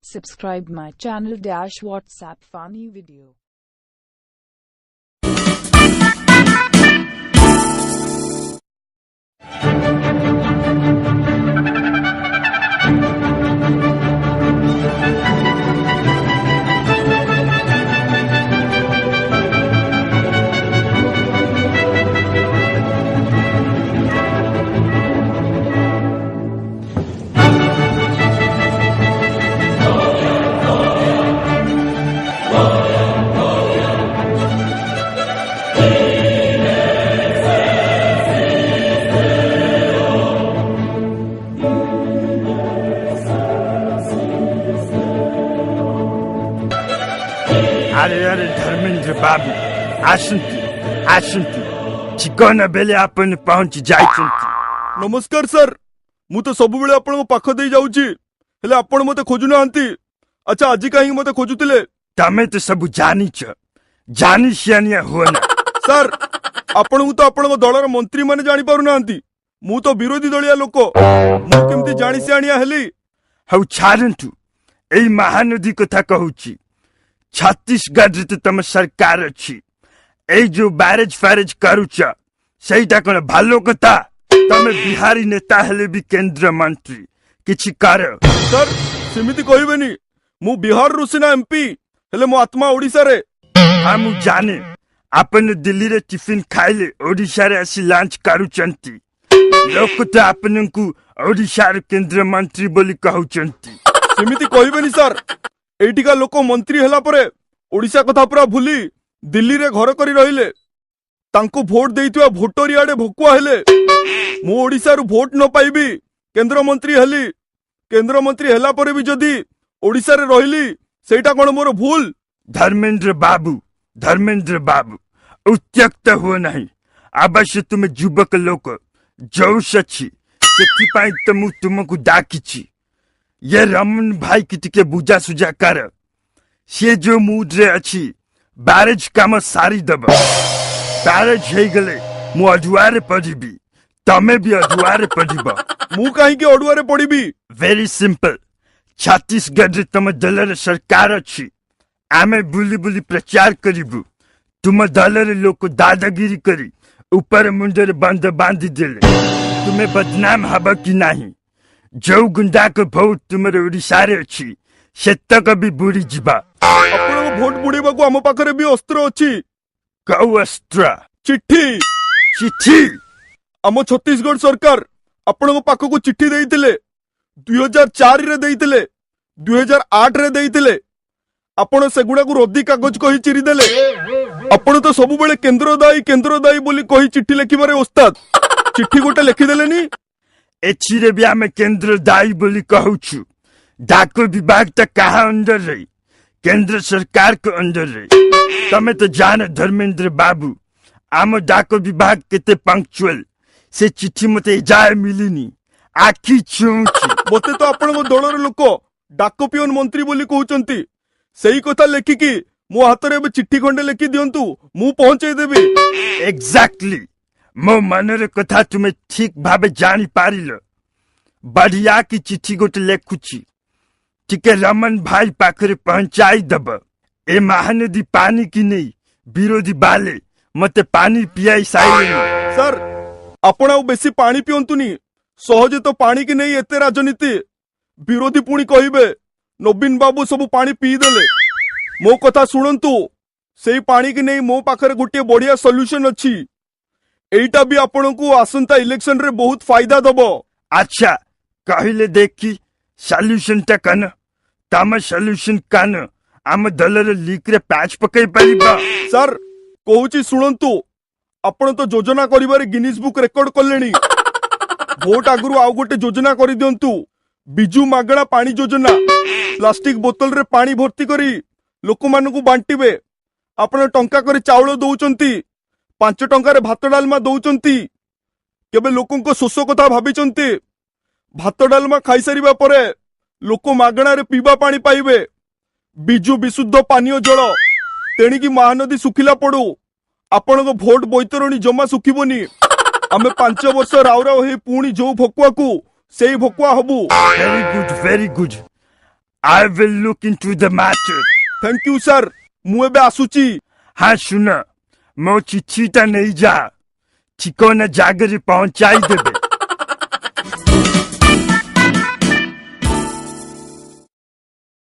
Subscribe my channel dash WhatsApp funny video. अरे धर्मेंद्र बाबू आसंतु chicken बेले आपन पहुंची जाइछंती। नमस्कार सर, मु तो सब बेले आपन पाख दे जाउची, हेले आपन मते खोजु नांती। अच्छा आज काहे मते खोजुतिले? तमे तो सब जानी सियानिया होना। सर आपन तो आपन दलर मंत्री माने जानि पारु नांती, मु तो विरोधी दलिया लोक, मु केमती जानि सियानिया हेली? हौ छारंतु एई महानदी कथा कहूची। छत्तीसगढ़ तो तम सरकार अच्छी, ए जो बैरेज फैरेज करुच सहीटा कौन भालो कथा। तमे बिहारी नेता हेले भी केंद्र मंत्री किछि कर। सर सेमिति कहबेनी, मु बिहार रु सिना एमपी हेले मो आत्मा ओडिसा रे। हम जाने आपन दिल्ली रे टिफिन खाइले ओडिसा रे आसी लंच करूचंती। लोक तो आपनकु ओडिसा रे केंद्र मंत्री बोली कहउचंती। सेमिति कहबेनी सर, एटिका लोक मंत्री हेला परे ओडिसा कथा पूरा भूली दिल्ली रे घर करी रहिले। तांको भोट देइतवा भोटरी आडे भकुआ हेले। मु ओडिसा रु भोट न पाइबी केंद्र मंत्री हेली। केंद्र मंत्री हेला परे भी जदी ओडिसा रे रहिली सेटा कोन मोर भूल? धर्मेंद्र बाबू उत्यक्त हो नहीं। अवश्य तुम युवक लोक जोश अछि, सेति पाई त तुमको डाकिछि। ये रमन भाई की टिके बुझा सुझा कर, से जो मूड रे अच्छी बैरेज काम सारी दब। बैरेज हे गले मु अडुआरे पड़िबी, तमे भी अडुआरे पड़िब। मु काहे के अडुआरे पड़िबी? वेरी सिंपल, छत्तीसगढ़ तम दलर सरकार अच्छी। आमे बुली बुली प्रचार करिबु, तुम दलर लोक दादागिरी करी ऊपर मुंडर बंद बांधी देले। तुम्हें बदनाम हब कि नहीं? जो गुंडा को भोट तुमरे ओडिसा रे अछि सेतक भी बुड़ी जिबा। आपण भोट बुड़ीबा को हम पाखरे भी अस्त्र अछि। कौ अस्त्र? चिट्ठी। हम छत्तीसगढ़ सरकार आपण पाख को चिट्ठी देइतिले। 2004 रे देइतिले, 2008 रे देइतिले। आपण सेगुडा को रद्दी कागज कहि चिरी देले। आपण तो सब बेले केंद्र दायी बोली कहि चिट्ठी लेखिबारे उस्ताद। चिट्ठी गोटे लेखि देलेनी। एचिरे भी आमे केंद्र दायी बोली कहूछु। डाक विभाग तक कहा अंदर रही, केंद्र सरकार को अंदर रही। तमे तो जान धर्मेंद्र बाबू, आम डाक विभाग केते पंक्चुअल, से चिट्ठी मते जाय मिलिनी। आखी चुंची मते तो आपण दलर लोक डाक पियोन मंत्री बोली कहउचंती। सेही कथा लेखिकी मो हातरे बे चिट्ठी खंडे लेखि दियंतु, मु पहुंचे देबी। एग्जैक्टली, मो मनर कथा तुम्हें ठीक भावे जानी पारिल। बढ़िया की चिट्ठी गोटे लेखुची, टिके रमन भाई पाखरे पहुंचाई दब। ए महानदी पानी की नहीं, विरोधी बाले मते पानी पियाई साइले। सर आपण बेसी पानी पियंतुनी, सहजे तो पानी की नहीं एते राजनीति। विरोधी पुणी कहिबे नबीन बाबू सब पानी पी देले। मो कथा सुनंतु, सेही पानी की नहीं मो पाखरे गोटे बढ़िया सॉल्यूशन अछि। एटा भी आपण को आसंता इलेक्शन रे बहुत फायदा दबो। अच्छा कहले देखी सॉल्यूशन ता कन, तम सॉल्यूशन कन आम दलर लीक रे पैच पकई परिबा। सर कहूची सुनंतु, आपण तो योजना करिबारे गिनीज बुक रेकॉर्ड करलेनी। भोट आगुरु आउ गोटे योजना करि दियंतु, बिजू मागणा पानी योजना। प्लास्टिक बोतल रे पानी भर्ती करी लोक मानकु बांटीबे। आपण टंका करे चाउल दउचंती, 5 टंका भात डालमा दउचंती। केबे लोकों को शोष कथा भाबिचंती? भात डालमा खाई सारिबा परे लोक मागणा रे पीबा पानी पाइबे। बिजु विशुद्ध पानीय जल, तेणिकी महानदी सुखिला पड़ू। आपण भोट बैतरणी जमा सुखिबनी। आमे 5 वर्ष राव राव हे पुणी जो भकुआ को सेई भकुआ हबु। Very good. I will look into the matter. Thank you sir मु एबे आसुची हाँ सुन, मो चिट्ठीटा नहीं जा, ठिकाना जागरे पहुंचाई देबे।